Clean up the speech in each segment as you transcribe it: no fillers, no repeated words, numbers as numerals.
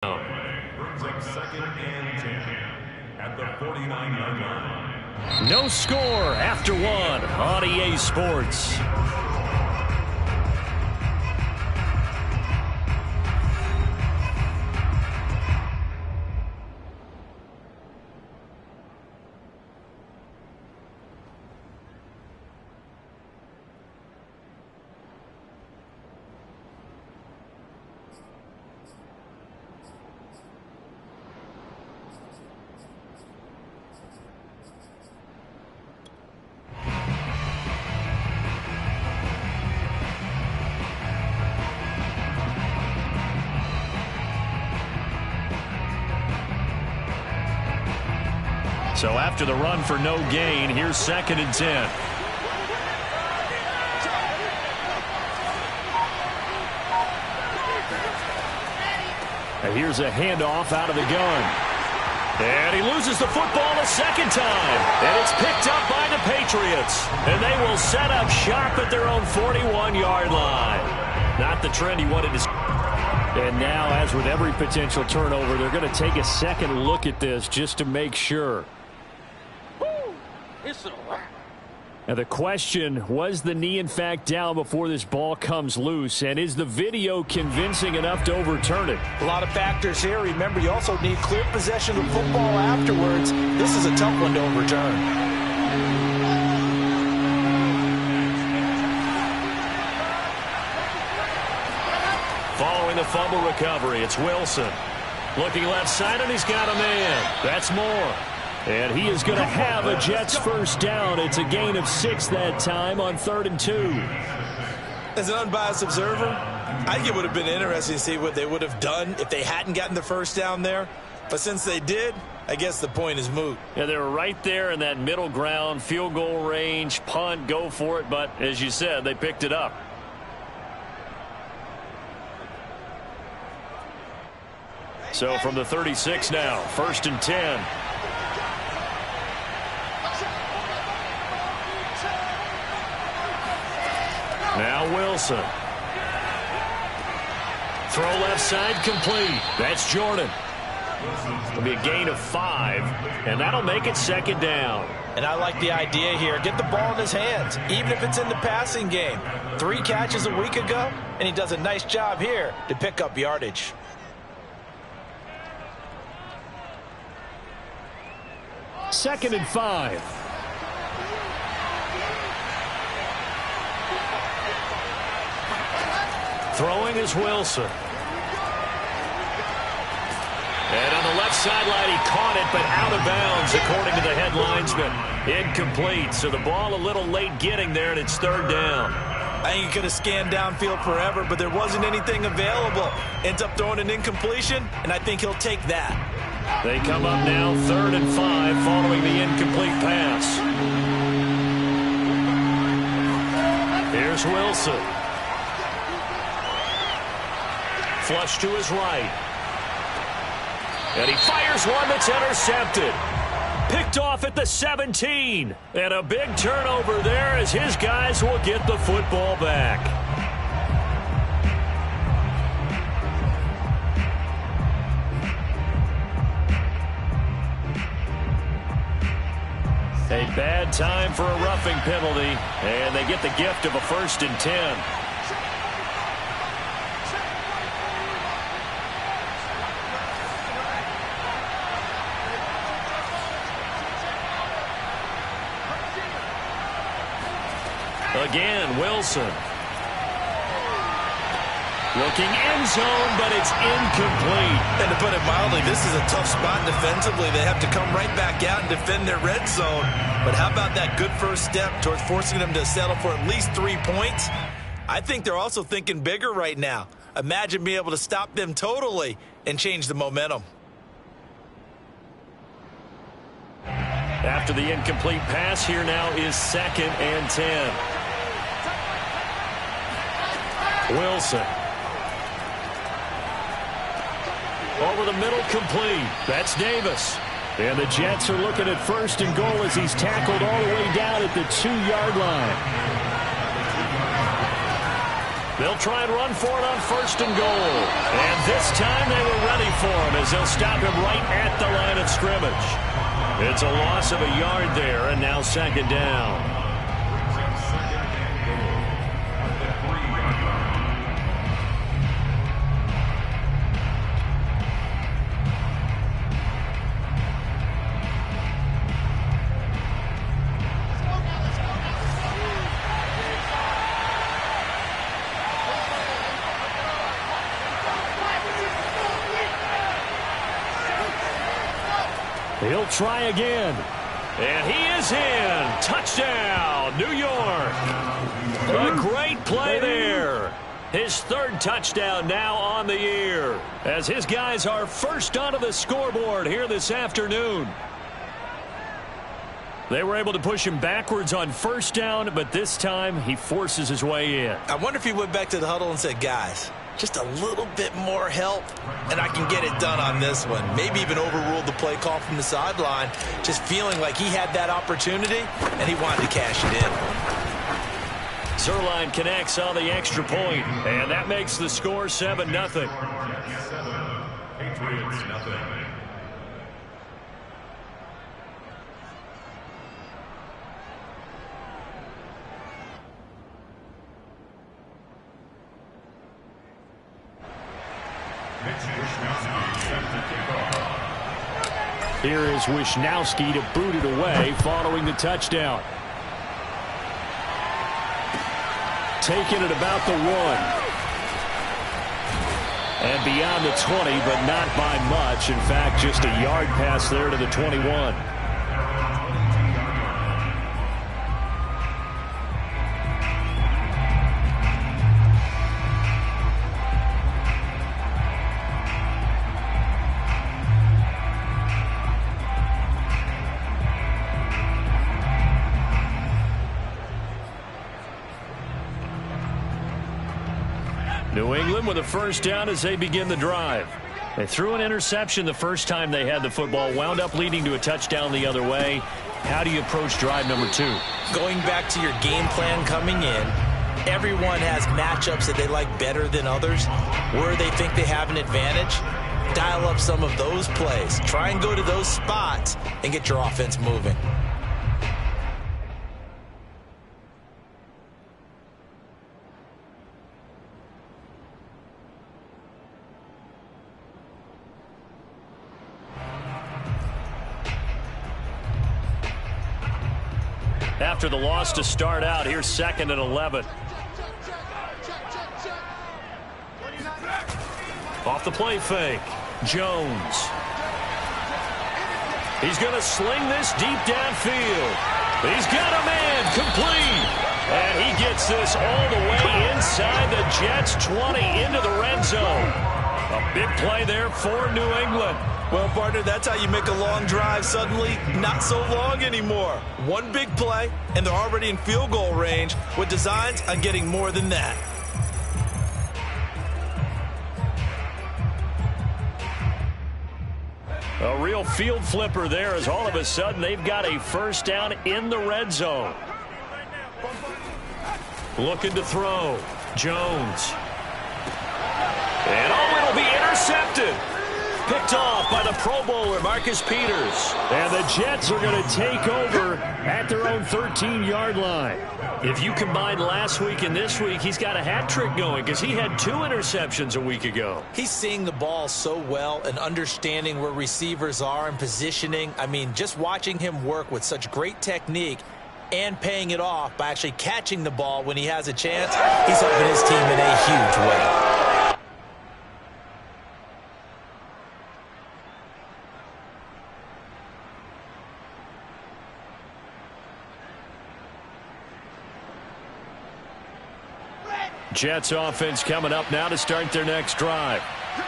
Brings up second and 10 at the 49-yard line. No score after one on EA Sports. So after the run for no gain, here's second and 10. And here's a handoff out of the gun. And he loses the football a second time. And it's picked up by the Patriots. And they will set up shop at their own 41-yard line. Not the trend he wanted to. And now, as with every potential turnover, they're going to take a second look at this just to make sure. Now the question, was the knee in fact down before this ball comes loose, and is the video convincing enough to overturn it? A lot of factors here. Remember, you also need clear possession of the football afterwards. This is a tough one to overturn. Following the fumble recovery, it's Wilson. Looking left side, and he's got a man. That's Moore. And he is going to have a Jets first down. It's a gain of 6 that time on 3rd and 2. As an unbiased observer, I think it would have been interesting to see what they would have done if they hadn't gotten the first down there. But since they did, I guess the point is moot. Yeah, they were right there in that middle ground, field goal range, punt, go for it. But as you said, they picked it up. So from the 36 now, 1st and 10. Now Wilson. Throw left side complete. That's Jordan. It'll be a gain of 5, and that'll make it 2nd down. And I like the idea here. Get the ball in his hands, even if it's in the passing game. 3 catches a week ago, and he does a nice job here to pick up yardage. Second and 5. Throwing is Wilson. And on the left sideline, he caught it, but out of bounds, according to the head linesman. Incomplete, so the ball a little late getting there, and it's 3rd down. I think he could have scanned downfield forever, but there wasn't anything available. Ends up throwing an incompletion, and I think he'll take that. They come up now 3rd and 5 following the incomplete pass. Here's Wilson. Flush to his right. And he fires one that's intercepted. Picked off at the 17. And a big turnover there as his guys will get the football back. A bad time for a roughing penalty, and they get the gift of a 1st and 10. Again, Wilson. Looking end zone, but it's incomplete. And to put it mildly, this is a tough spot defensively. They have to come right back out and defend their red zone. But how about that good first step towards forcing them to settle for at least 3 points? I think they're also thinking bigger right now. Imagine being able to stop them totally and change the momentum. After the incomplete pass, here now is 2nd and 10. Wilson. Over the middle, complete. That's Davis. And the Jets are looking at 1st and goal as he's tackled all the way down at the 2-yard line. They'll try and run for it on 1st and goal. And this time they were ready for him as they'll stop him right at the line of scrimmage. It's a loss of a yard there, and now 2nd down. He'll try again. And he is in. Touchdown, New York. A great play there. His 3rd touchdown now on the year, as his guys are first onto the scoreboard here this afternoon. They were able to push him backwards on 1st down, but this time he forces his way in. I wonder if he went back to the huddle and said, guys, just a little bit more help, and I can get it done on this one. Maybe even overruled the play call from the sideline, just feeling like he had that opportunity, and he wanted to cash it in. Zerline connects on the extra point, and that makes the score 7-0. Patriots nothing. Here is Wisnowski to boot it away following the touchdown. Taking it about the 1. And beyond the 20, but not by much. In fact, just a yard pass there to the 21. New England with a 1st down as they begin the drive. They threw an interception the first time they had the football, wound up leading to a touchdown the other way. How do you approach drive number 2? Going back to your game plan coming in, everyone has matchups that they like better than others, where they think they have an advantage. Dial up some of those plays. Try and go to those spots and get your offense moving. After the loss to start out, here's 2nd and 11. Off the play fake, Jones. He's going to sling this deep downfield. He's got a man complete. And he gets this all the way inside the Jets' 20 into the red zone. A big play there for New England. Well, partner, that's how you make a long drive suddenly not so long anymore. One big play, and they're already in field goal range with designs on getting more than that. A real field flipper there, as all of a sudden they've got a 1st down in the red zone. Looking to throw. Jones. And it'll be intercepted. Picked off by the Pro Bowler, Marcus Peters. And the Jets are going to take over at their own 13-yard line. If you combine last week and this week, he's got a hat trick going because he had 2 interceptions a week ago. He's seeing the ball so well and understanding where receivers are and positioning. I mean, just watching him work with such great technique and paying it off by actually catching the ball when he has a chance, he's helping his team in a huge way. Jets offense coming up now to start their next drive.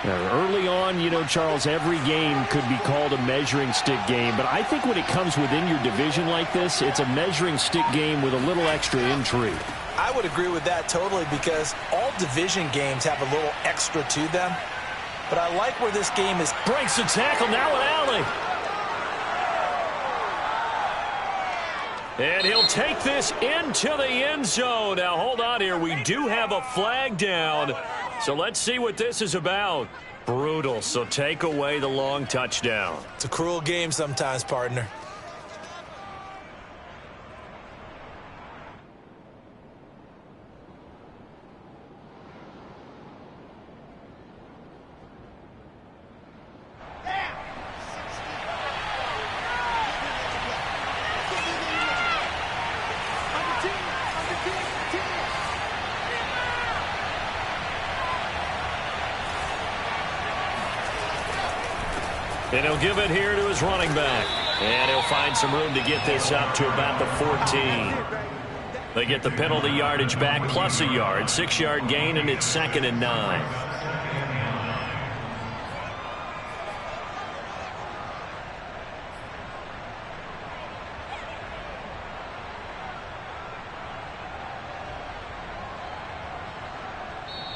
Now, early on, you know, Charles, every game could be called a measuring stick game. But I think when it comes within your division like this, it's a measuring stick game with a little extra intrigue. I would agree with that totally because all division games have a little extra to them. But I like where this game is. Breaks the tackle, now an alley. And he'll take this into the end zone. Now, hold on here. We do have a flag down. So let's see what this is about. Brutal. So take away the long touchdown. It's a cruel game sometimes, partner. And he'll give it here to his running back. And he'll find some room to get this up to about the 14. They get the penalty yardage back plus a yard. 6-yard gain, and it's 2nd and 9.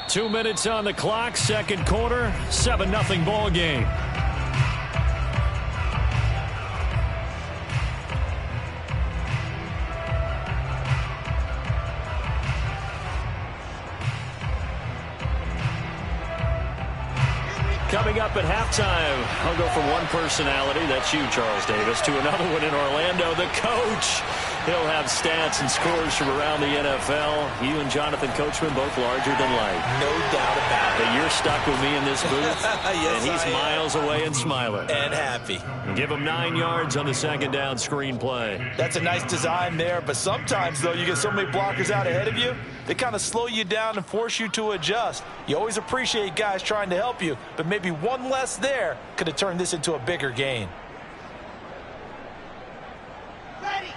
Two minutes on the clock, second quarter, 7-0 ball game. Coming up at halftime, I'll go from one personality, that's you, Charles Davis, to another one in Orlando, the coach. He'll have stats and scores from around the NFL. You and Jonathan Coachman both larger than life. No doubt about it. But you're stuck with me in this booth, yes, and he's miles away and smiling. And happy. Give him 9 yards on the second down screen play. That's a nice design there, but sometimes, though, you get so many blockers out ahead of you, they kind of slow you down and force you to adjust. You always appreciate guys trying to help you, but maybe one less there could have turned this into a bigger gain. Ready.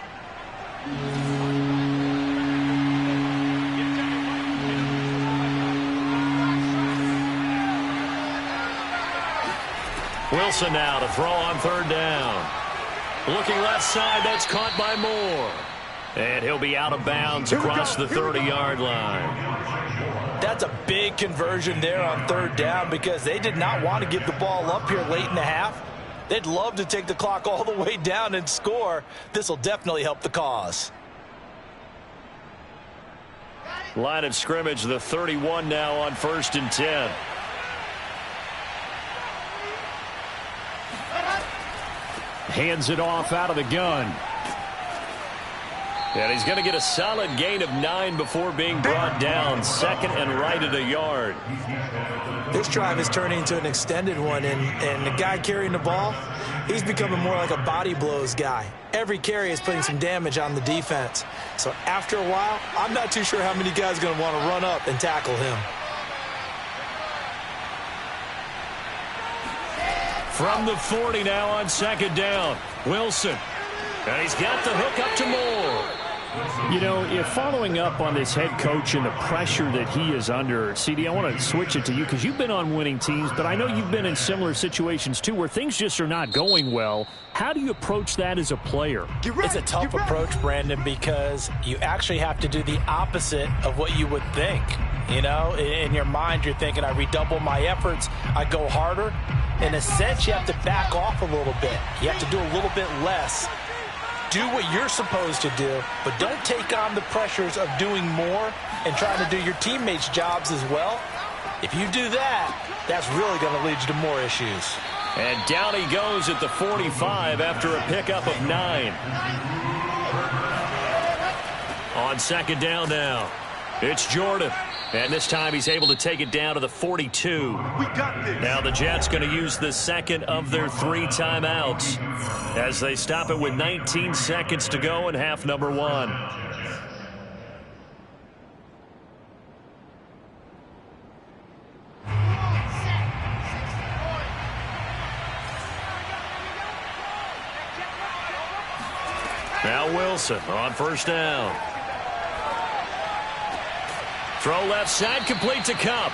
Wilson now to throw on third down. Looking left side, that's caught by Moore. And he'll be out of bounds across the 30-yard line. That's a big conversion there on third down because they did not want to give the ball up here late in the half. They'd love to take the clock all the way down and score. This will definitely help the cause. Line of scrimmage, the 31 now on 1st and 10. Hands it off out of the gun. And he's going to get a solid gain of 9 before being brought down. 2nd and right at a yard. This drive is turning into an extended one, and the guy carrying the ball, he's becoming more like a body blows guy. Every carry is putting some damage on the defense. So after a while, I'm not too sure how many guys are going to want to run up and tackle him. From the 40 now on 2nd down. Wilson. And he's got the hook up to Moore. You know, if following up on this head coach and the pressure that he is under, CD, I want to switch it to you because you've been on winning teams, but I know you've been in similar situations too where things just are not going well. How do you approach that as a player? It's a tough approach, Brandon, because you actually have to do the opposite of what you would think. You know, in your mind, you're thinking, I redouble my efforts, I go harder. In a sense, you have to back off a little bit. You have to do a little bit less. Do what you're supposed to do, but don't take on the pressures of doing more and trying to do your teammates' jobs as well. If you do that, that's really going to lead you to more issues. And down he goes at the 45 after a pickup of 9. On 2nd down now, it's Jordan. And this time he's able to take it down to the 42. Now the Jets going to use the 2nd of their 3 timeouts as they stop it with 19 seconds to go in half number 1. Now Wilson on 1st down. Throw left side, complete to Cup.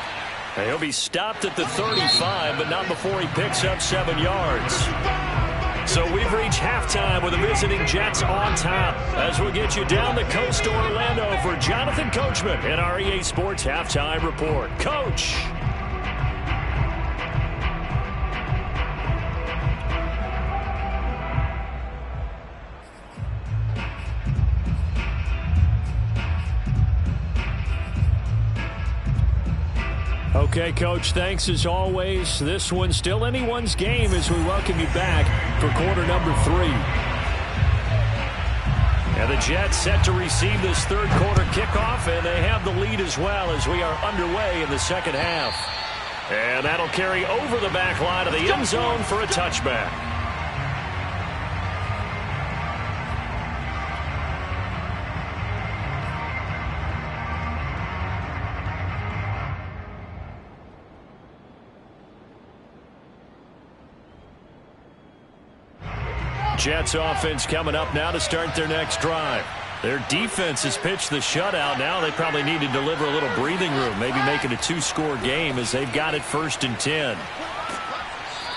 And he'll be stopped at the 35, but not before he picks up 7 yards. So we've reached halftime with the visiting Jets on top. As we'll get you down the coast to Orlando for Jonathan Coachman in our EA Sports Halftime Report. Coach. Okay, Coach, thanks as always. This one's still anyone's game as we welcome you back for quarter number 3. And the Jets set to receive this third quarter kickoff, and they have the lead as well as we are underway in the second half. And that'll carry over the back line of the end zone for a touchback. Jets offense coming up now to start their next drive. Their defense has pitched the shutout. Now they probably need to deliver a little breathing room, maybe make it a 2-score game as they've got it 1st and 10.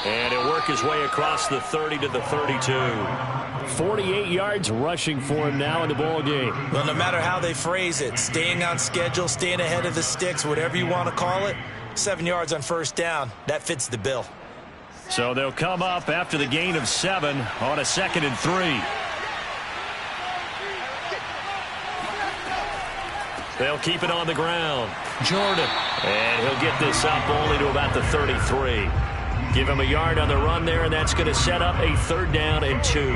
And he'll work his way across the 30 to the 32. 48 yards rushing for him now in the ball game. Well, no matter how they phrase it, staying on schedule, staying ahead of the sticks, whatever you want to call it, 7 yards on 1st down, that fits the bill. So they'll come up after the gain of 7 on a 2nd and 3. They'll keep it on the ground. Jordan. And he'll get this up only to about the 33. Give him a yard on the run there, and that's going to set up a 3rd down and 2.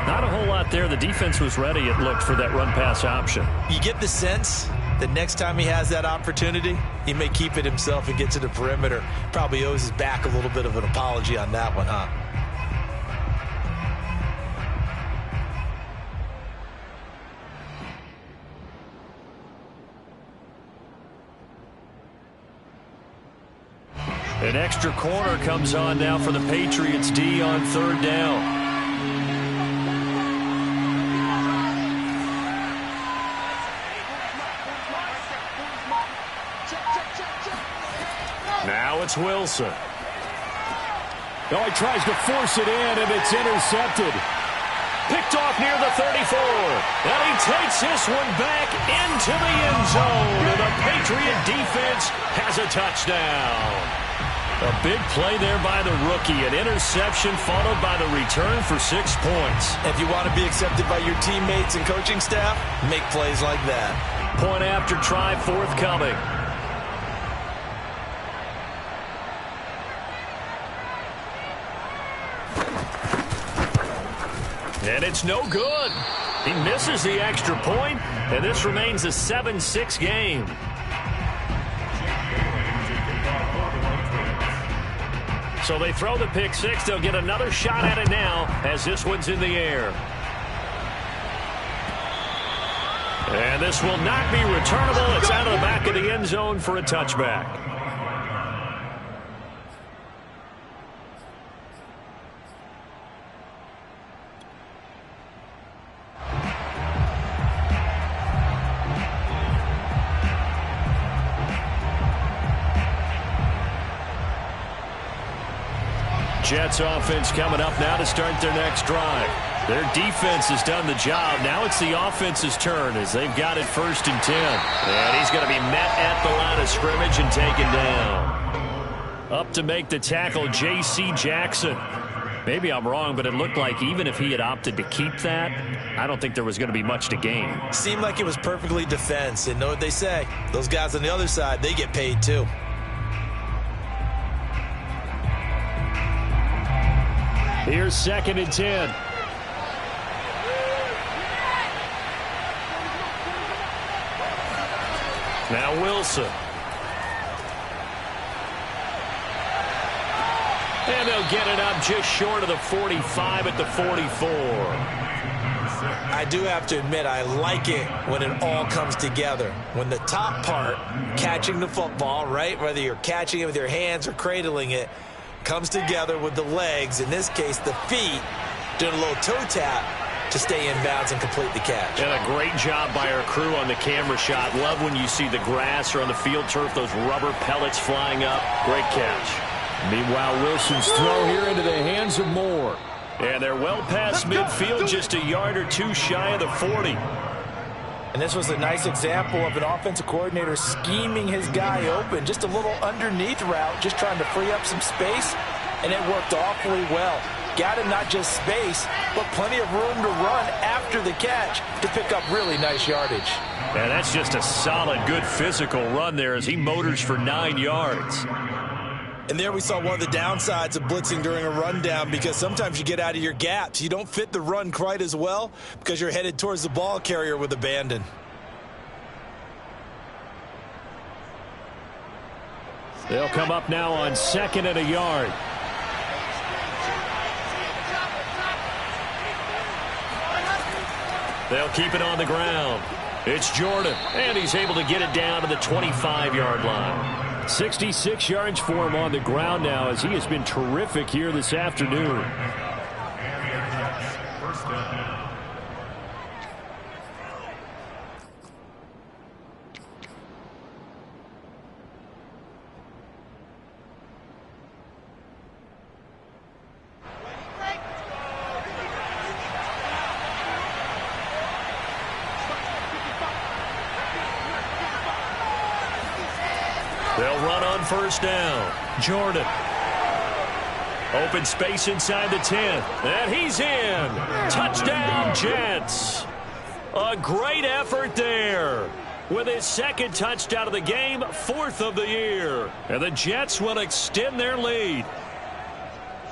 Not a whole lot there. The defense was ready, it looked, for that run-pass option. You get the sense that next time he has that opportunity, he may keep it himself and get to the perimeter. Probably owes his back a little bit of an apology on that one, huh? An extra corner comes on now for the Patriots D on 3rd down. Now it's Wilson. Oh, he tries to force it in, and it's intercepted. Picked off near the 34. And he takes this one back into the end zone. And the Patriot defense has a touchdown. A big play there by the rookie. An interception followed by the return for 6 points. If you want to be accepted by your teammates and coaching staff, make plays like that. Point after try forthcoming. And it's no good. He misses the extra point, and this remains a 7-6 game. So they throw the pick 6. They'll get another shot at it now as this one's in the air. And this will not be returnable. It's out of the back of the end zone for a touchback. Jets offense coming up now to start their next drive. Their defense has done the job. Now it's the offense's turn as they've got it 1st and 10. And he's going to be met at the line of scrimmage and taken down. Up to make the tackle, J.C. Jackson. Maybe I'm wrong, but it looked like even if he had opted to keep that, I don't think there was going to be much to gain. Seemed like it was perfectly defense. And know what they say? Those guys on the other side, they get paid too. Here's 2nd and 10. Now Wilson. And they'll get it up just short of the 45 at the 44. I do have to admit, I like it when it all comes together. When the top part, catching the football, right, whether you're catching it with your hands or cradling it, comes together with the legs, in this case the feet, doing a little toe tap to stay in bounds and complete the catch. And a great job by our crew on the camera shot. Love when you see the grass or on the field turf, those rubber pellets flying up. Great catch. Meanwhile, Wilson's throw here into the hands of Moore. And they're well past midfield, just a yard or two shy of the 40. And this was a nice example of an offensive coordinator scheming his guy open. Just a little underneath route, just trying to free up some space, and it worked awfully well. got him not just space, but plenty of room to run after the catch to pick up really nice yardage. And that's just a solid, good physical run there as he motors for 9 yards. And there we saw one of the downsides of blitzing during a rundown, because sometimes you get out of your gaps. You don't fit the run quite as well because you're headed towards the ball carrier with abandon. They'll come up now on 2nd and a yard. They'll keep it on the ground. It's Jordan, and he's able to get it down to the 25-yard line. 66 yards for him on the ground now, as he has been terrific here this afternoon. First down. They'll run on first down. Jordan. Open space inside the 10. And he's in. Touchdown, Jets. A great effort there. With his 2nd touchdown of the game, 4th of the year. And the Jets will extend their lead.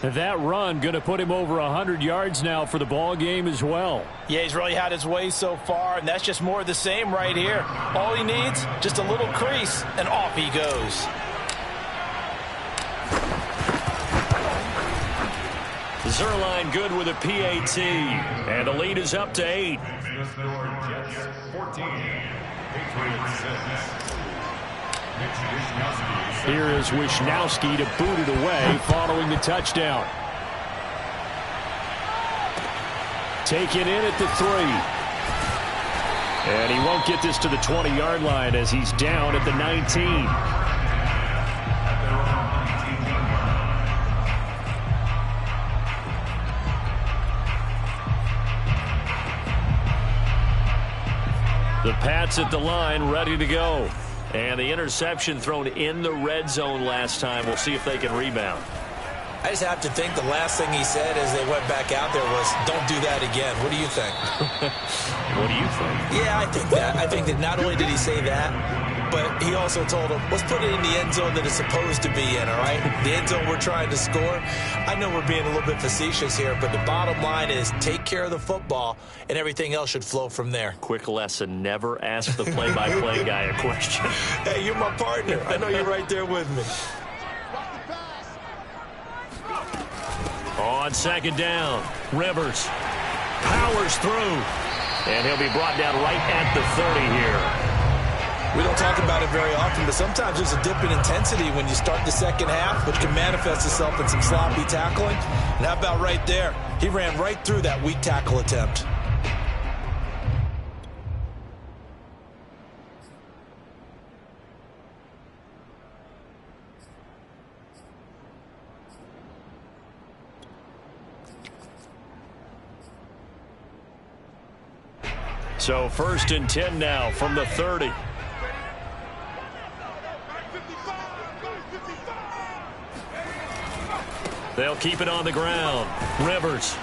That run going to put him over 100 yards now for the ball game as well. Yeah, he's really had his way so far, and that's just more of the same right here. All he needs, just a little crease, and off he goes. Zerline good with a PAT, and the lead is up to 8. Jets 14, Patriots 6. Here is Wishnowski to boot it away following the touchdown. Taken in at the 3. And he won't get this to the 20-yard line as he's down at the 19. The Pats at the line, ready to go. And the interception thrown in the red zone last time. We'll see if they can rebound. I just have to think the last thing he said as they went back out there was, don't do that again. What do you think? What do you think? Yeah, I think that. I think that not only did he say that, but he also told him, let's put it in the end zone that it's supposed to be in, all right? The end zone we're trying to score. I know we're being a little bit facetious here, but the bottom line is take care of the football, and everything else should flow from there. Quick lesson, never ask the play-by-play guy a question. Hey, you're my partner. I know you're right there with me. On 2nd down, Rivers powers through, and he'll be brought down right at the 30 here. We don't talk about it very often, but sometimes there's a dip in intensity when you start the second half, which can manifest itself in some sloppy tackling. And how about right there? He ran right through that weak tackle attempt. So 1st and 10 now from the 30. They'll keep it on the ground. Rivers.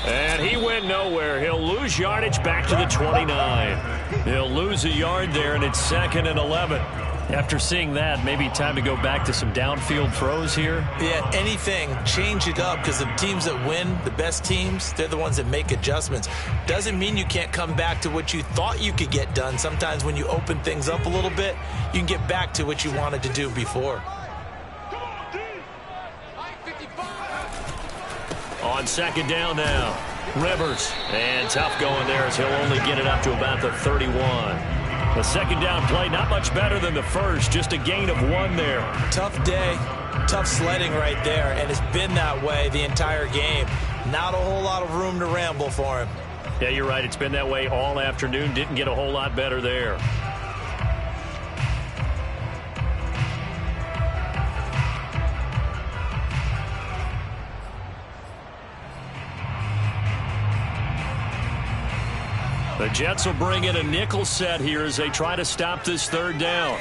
And he went nowhere. He'll lose yardage back to the 29. He'll lose a yard there, and it's 2nd and 11. After seeing that, maybe time to go back to some downfield throws here. Yeah, anything. Change it up, because the teams that win, the best teams, they're the ones that make adjustments. Doesn't mean you can't come back to what you thought you could get done. Sometimes when you open things up a little bit, you can get back to what you wanted to do before. On 2nd down now, Rivers. And tough going there as he'll only get it up to about the 31. The 2nd down play, not much better than the first, just a gain of 1 there. Tough day, tough sledding right there, and it's been that way the entire game. Not a whole lot of room to ramble for him. Yeah, you're right. It's been that way all afternoon. Didn't get a whole lot better there. The Jets will bring in a nickel set here as they try to stop this 3rd down.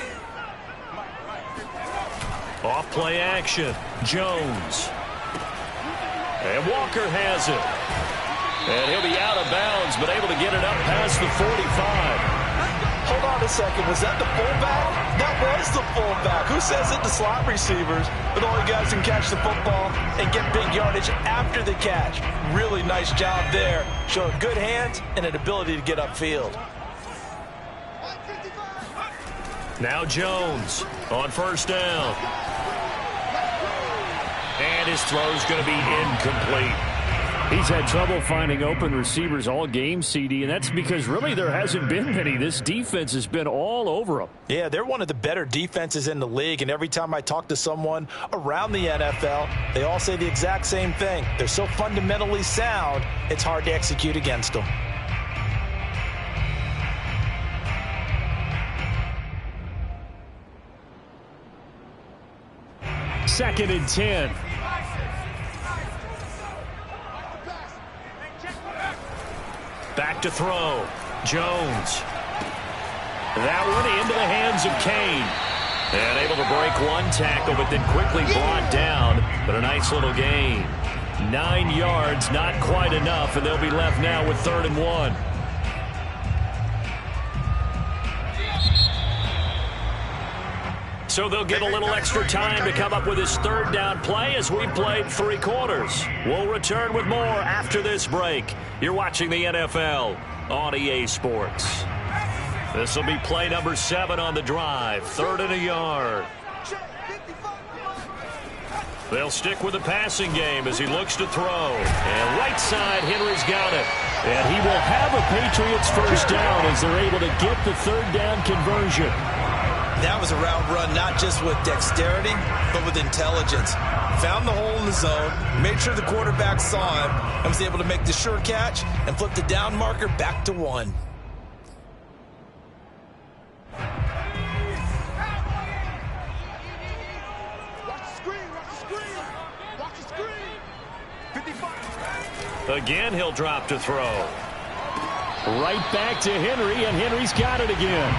Off play action. Jones. And Walker has it. And he'll be out of bounds, but able to get it up past the 45. Hold on a second. Was that the fullback? That was the fullback. Who says it? The slot receivers are the only guys who can catch the football and get big yardage after the catch. Really nice job there. Showing good hands and an ability to get upfield. Now Jones on first down. And his throw's going to be incomplete. He's had trouble finding open receivers all game, CD, and that's because really there hasn't been many. This defense has been all over them. Yeah, they're one of the better defenses in the league, and every time I talk to someone around the NFL, they all say the exact same thing. They're so fundamentally sound, it's hard to execute against them. Second and 10. Back to throw. Jones. That one into the hands of Kane. And able to break one tackle, but then quickly brought down. But a nice little gain. 9 yards, not quite enough, and they'll be left now with 3rd and 1. So they'll get a little extra time to come up with his 3rd down play as we've played 3 quarters. We'll return with more after this break. You're watching the NFL on EA Sports. This will be play number 7 on the drive. 3rd and a yard. They'll stick with the passing game as he looks to throw. And right side, Henry's got it. And he will have a Patriots first down as they're able to get the 3rd down conversion. That was a route run not just with dexterity, but with intelligence. Found the hole in the zone, made sure the quarterback saw him, and was able to make the sure catch and flip the down marker back to 1. Again, he'll drop to throw. Right back to Henry, and Henry's got it again.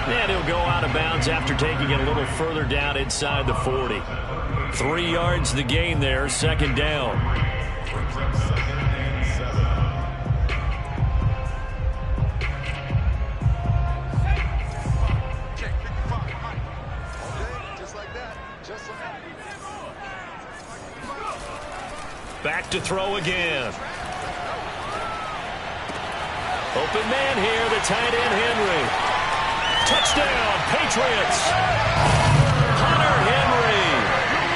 And he'll go out of bounds after taking it a little further down inside the 40. 3 yards the gain there, 2nd down. Back to throw again. Open man here, the tight end Henry. Touchdown, Patriots. Hunter Henry,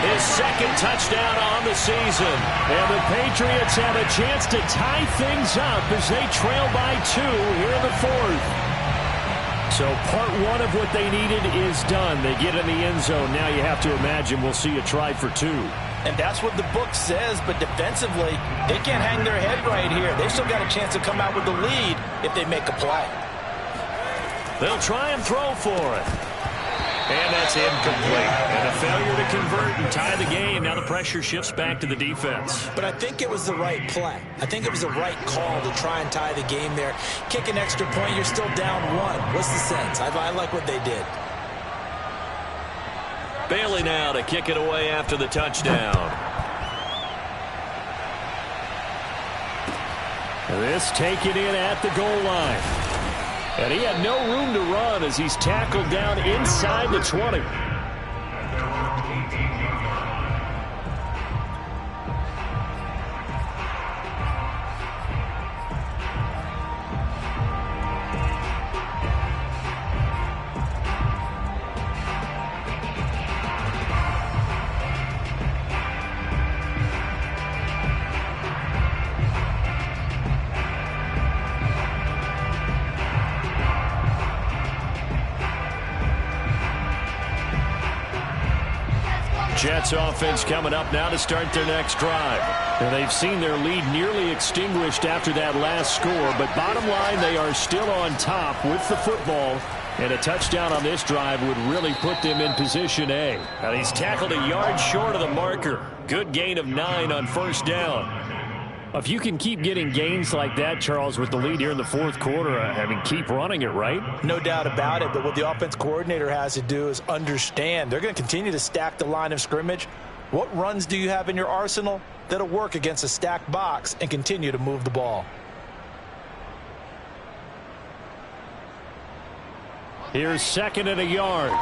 his 2nd touchdown on the season. And the Patriots have a chance to tie things up as they trail by 2 here in the 4th. So part 1 of what they needed is done. They get in the end zone. Now you have to imagine we'll see a try for 2. And that's what the book says, but defensively, they can't hang their head right here. They've still got a chance to come out with the lead if they make a play. They'll try and throw for it. And that's incomplete. And a failure to convert and tie the game. Now the pressure shifts back to the defense. But I think it was the right play. I think it was the right call to try and tie the game there. Kick an extra point, you're still down 1. What's the sense? I like what they did. Bailey now to kick it away after the touchdown. This taken in at the goal line. And he had no room to run as he's tackled down inside the 20. Jets offense coming up now to start their next drive. And they've seen their lead nearly extinguished after that last score, but bottom line, they are still on top with the football, and a touchdown on this drive would really put them in position A. And he's tackled a yard short of the marker. Good gain of 9 on first down. If you can keep getting gains like that, Charles, with the lead here in the 4th quarter, I mean, keep running it, right? No doubt about it, but what the offense coordinator has to do is understand they're going to continue to stack the line of scrimmage. What runs do you have in your arsenal? that'll work against a stacked box and continue to move the ball. Here's 2nd and a yard.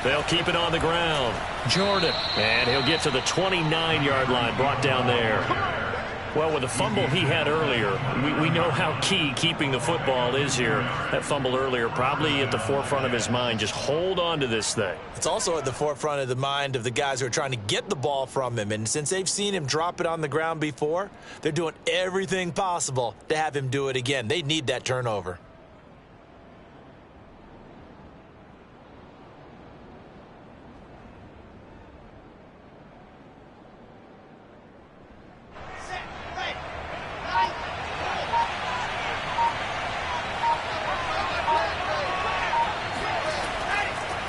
They'll keep it on the ground. Jordan. And he'll get to the 29-yard line, brought down there. Well, with the fumble he had earlier, we know how key keeping the football is here. That fumble earlier probably at the forefront of his mind. Just hold on to this thing. It's also at the forefront of the mind of the guys who are trying to get the ball from him. And since they've seen him drop it on the ground before, they're doing everything possible to have him do it again. They need that turnover.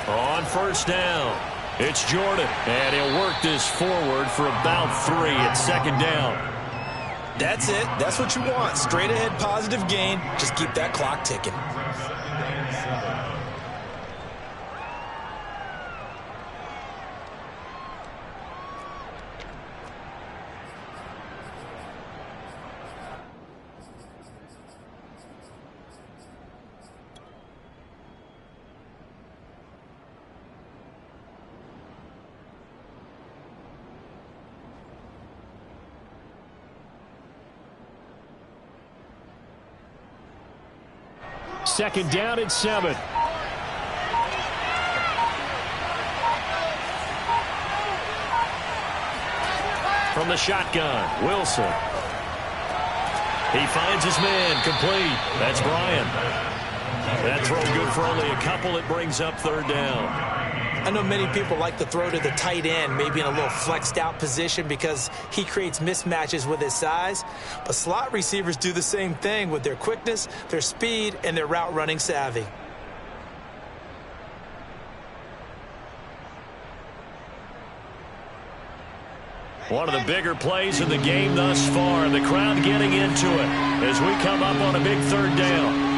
On first down, it's Jordan, and he'll work this forward for about 3 at 2nd down. That's it. That's what you want. Straight ahead positive gain. Just keep that clock ticking. Second down and 7. From the shotgun, Wilson. He finds his man, complete. That's Bryant. That throw good for only a couple. It brings up 3rd down. I know many people like to throw to the tight end, maybe in a little flexed out position because he creates mismatches with his size. But slot receivers do the same thing with their quickness, their speed, and their route running savvy. One of the bigger plays in the game thus far. The crowd getting into it as we come up on a big 3rd down.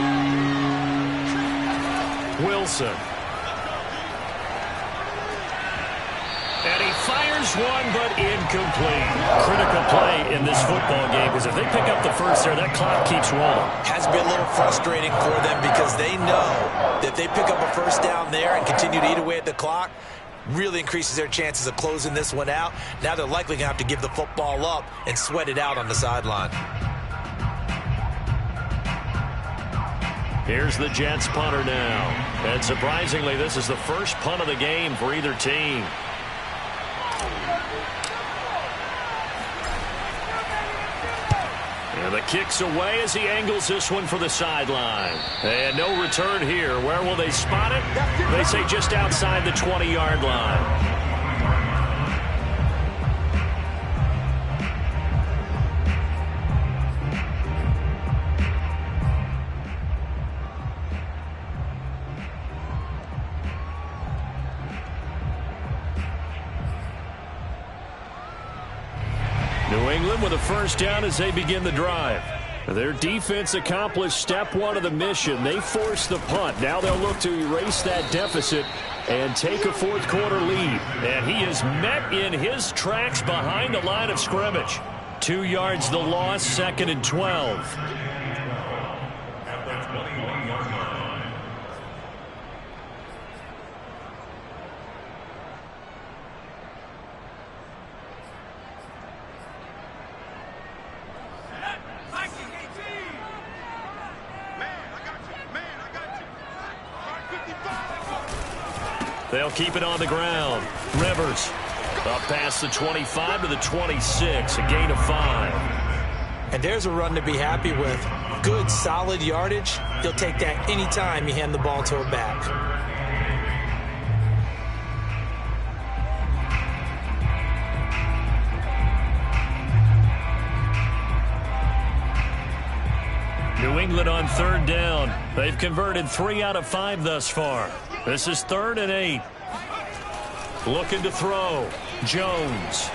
Wilson. And he fires one, but incomplete. Critical play in this football game, because if they pick up the first there, that clock keeps rolling. Has to be a little frustrating for them because they know that if they pick up a first down there and continue to eat away at the clock, really increases their chances of closing this one out. Now they're likely going to have to give the football up and sweat it out on the sideline. Here's the Jets punter now. And surprisingly, this is the first punt of the game for either team. And the kick's away as he angles this one for the sideline. And no return here. Where will they spot it? They say just outside the 20-yard line. New England with a first down as they begin the drive. Their defense accomplished step 1 of the mission. They forced the punt. Now they'll look to erase that deficit and take a 4th quarter lead. And he is met in his tracks behind the line of scrimmage. 2 yards the loss, 2nd and 12. They'll keep it on the ground. Rivers up past the 25 to the 26, a gain of 5. And there's a run to be happy with. Good, solid yardage. You'll take that anytime you hand the ball to a back. New England on 3rd down. They've converted 3 out of 5 thus far. This is 3rd and 8. Looking to throw. Jones.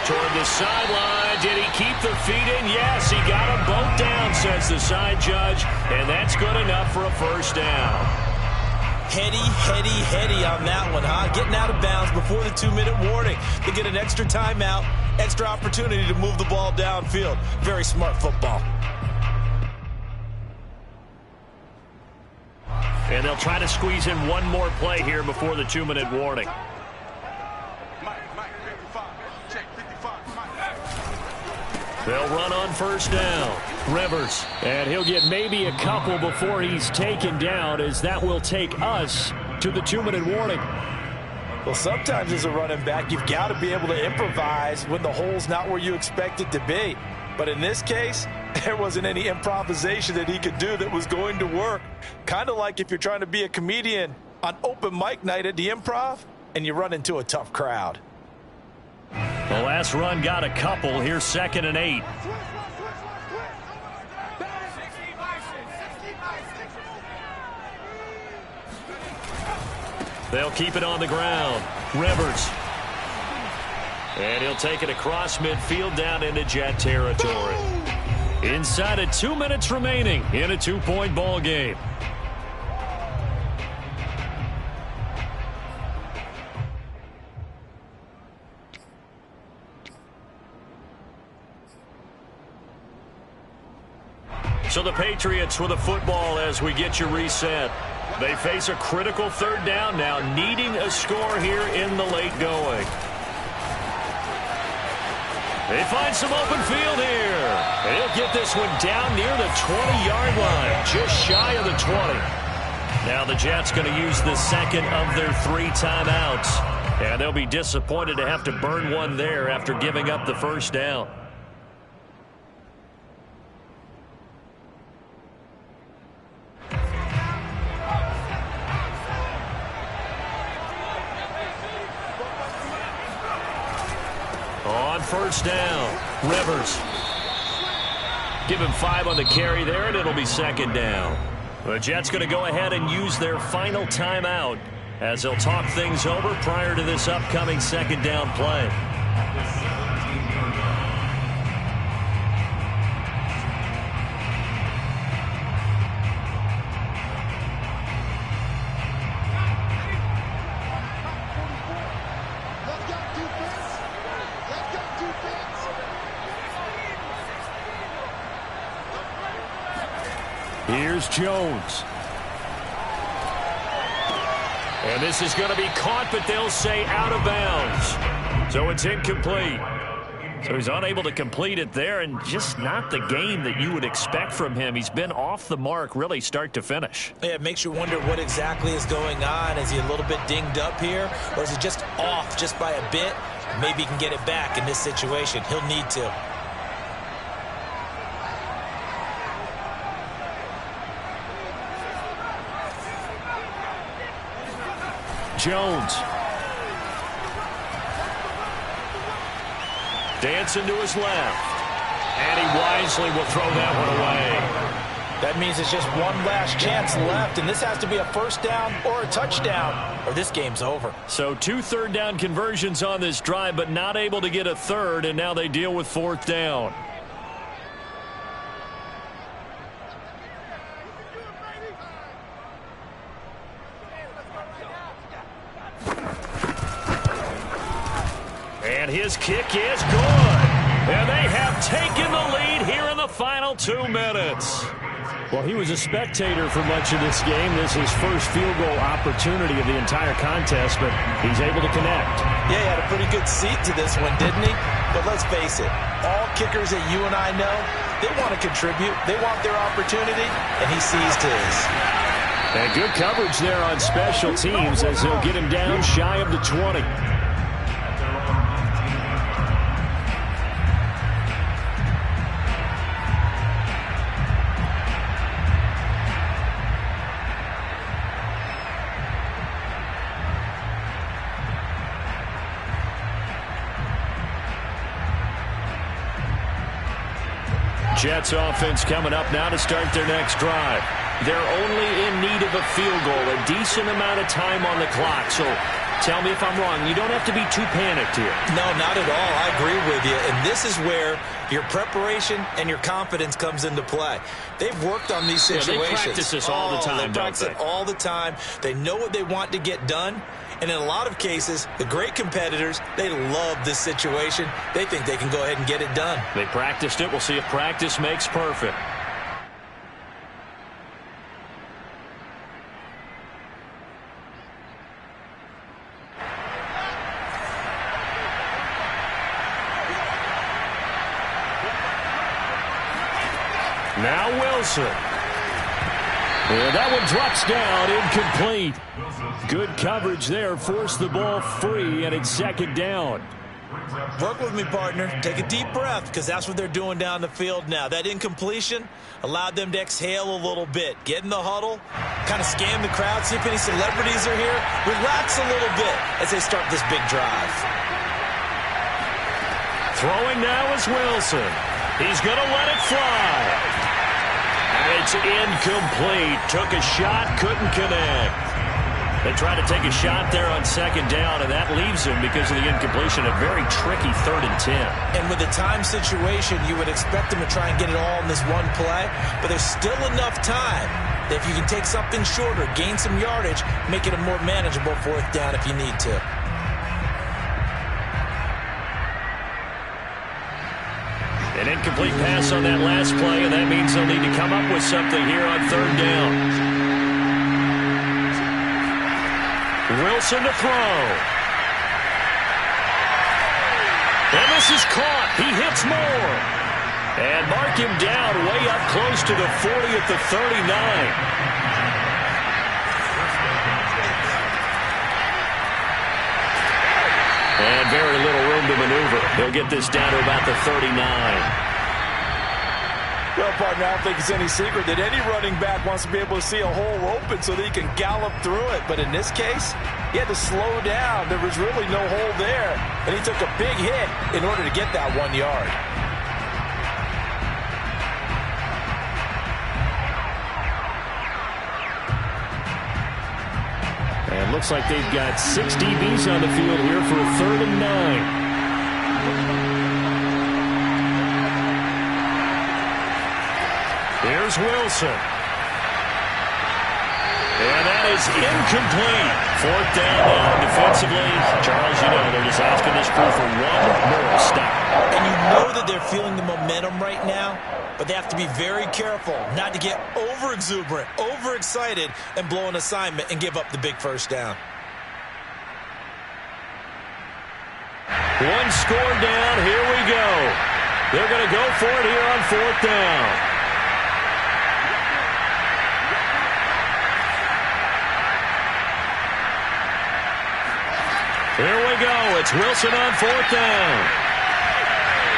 Toward the sideline. Did he keep the feet in? Yes, he got them both down, says the side judge. And that's good enough for a first down. Heady on that one, huh? Getting out of bounds before the 2-minute warning. They get an extra timeout, extra opportunity to move the ball downfield. Very smart football. And they'll try to squeeze in one more play here before the 2-minute warning. They'll run on first down. Rivers. And he'll get maybe a couple before he's taken down, as that will take us to the 2-minute warning. Well, sometimes as a running back, you've got to be able to improvise when the hole's not where you expect it to be. But in this case, there wasn't any improvisation that he could do that was going to work. Kind of like if you're trying to be a comedian on open mic night at the Improv and you run into a tough crowd. The last run got a couple. Here's 2nd and 8. They'll keep it on the ground. Rivers. And he'll take it across midfield down into Jet territory. Inside of 2 minutes remaining in a 2-point ball game. So the Patriots with the football as we get you reset. They face a critical 3rd down now, needing a score here in the late going. They find some open field here. And he'll get this one down near the 20-yard line, just shy of the 20. Now the Jets going to use the second of their 3 timeouts. And they'll be disappointed to have to burn one there after giving up the first down. On first down, Rivers. Give him 5 on the carry there, and it'll be 2nd down. The Jets going to go ahead and use their final timeout as they'll talk things over prior to this upcoming 2nd down play. Here's Jones. And this is going to be caught, but they'll say out of bounds. So it's incomplete. So he's unable to complete it there, and just not the game that you would expect from him. He's been off the mark really start to finish. Yeah, it makes you wonder what exactly is going on. Is he a little bit dinged up here, or is he just off just by a bit? Maybe he can get it back in this situation. He'll need to. Jones. Dancing to his left. And he wisely will throw that one away. That means it's just one last chance left, and this has to be a first down or a touchdown, or this game's over. So 2 third down conversions on this drive, but not able to get a third, and now they deal with 4th down. And his kick is good. And they have taken the lead here in the final 2 minutes. Well, he was a spectator for much of this game. This is his first field goal opportunity of the entire contest, but he's able to connect. Yeah, he had a pretty good seat to this one, didn't he? But let's face it, all kickers that you and I know, they want to contribute. They want their opportunity, and he seized his. And good coverage there on special teams as they'll get him down shy of the 20. Jets offense coming up now to start their next drive. They're only in need of a field goal, a decent amount of time on the clock. So Tell me if I'm wrong. You don't have to be too panicked here. No, not at all. I agree with you. And this is where your preparation and your confidence comes into play. They've worked on these situations. They practice this all the time, They practice it all the time. They know what they want to get done. And in a lot of cases, the great competitors, they love this situation. They think they can go ahead and get it done. They practiced it. We'll see if practice makes perfect. Now Wilson. And that one drops down, incomplete. Good coverage there, forced the ball free, and it's second down. Work with me, partner. Take a deep breath, because that's what they're doing down the field now. That incompletion allowed them to exhale a little bit. Get in the huddle, kind of scan the crowd, see if any celebrities are here. Relax a little bit as they start this big drive. Throwing now is Wilson. He's going to let it fly. And it's incomplete. Took a shot, couldn't connect. They tried to take a shot there on second down, and that leaves him, because of the incompletion, a very tricky 3rd and 10. And with the time situation, you would expect them to try and get it all in this one play, but there's still enough time that if you can take something shorter, gain some yardage, make it a more manageable 4th down if you need to. An incomplete pass on that last play, and that means they'll need to come up with something here on 3rd down. Wilson to throw. And this is caught. He hits more. And mark him down way up close to the 40 at the 39. And very little room to maneuver. They'll get this down to about the 39. Well, partner, I don't think it's any secret that any running back wants to be able to see a hole open so that he can gallop through it. But in this case, he had to slow down. There was really no hole there. And he took a big hit in order to get that 1 yard. And looks like they've got 6 DBs on the field here for a 3rd and 9. Here's Wilson. And that is incomplete. 4th down now defensively. Charles, you know, they're just asking this crew for one more stop. And you know that they're feeling the momentum right now, but they have to be very careful not to get over-exuberant, over-excited, and blow an assignment and give up the big 1st down. One score down. Here we go. They're going to go for it here on 4th down. Here we go. It's Wilson on 4th down.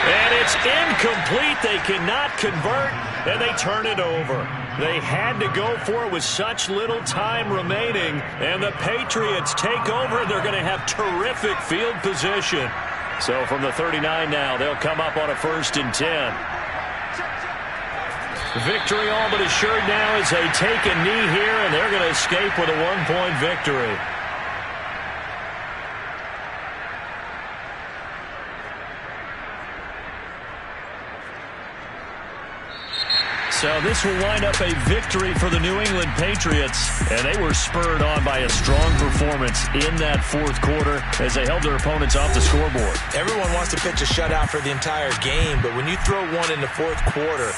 And it's incomplete. They cannot convert, and they turn it over. They had to go for it with such little time remaining, and the Patriots take over. They're going to have terrific field position. So from the 39 now, they'll come up on a 1st and 10. Victory all but assured now as they take a knee here, and they're going to escape with a 1-point victory. So this will wind up a victory for the New England Patriots, and they were spurred on by a strong performance in that 4th quarter as they held their opponents off the scoreboard. Everyone wants to pitch a shutout for the entire game, but when you throw one in the 4th quarter,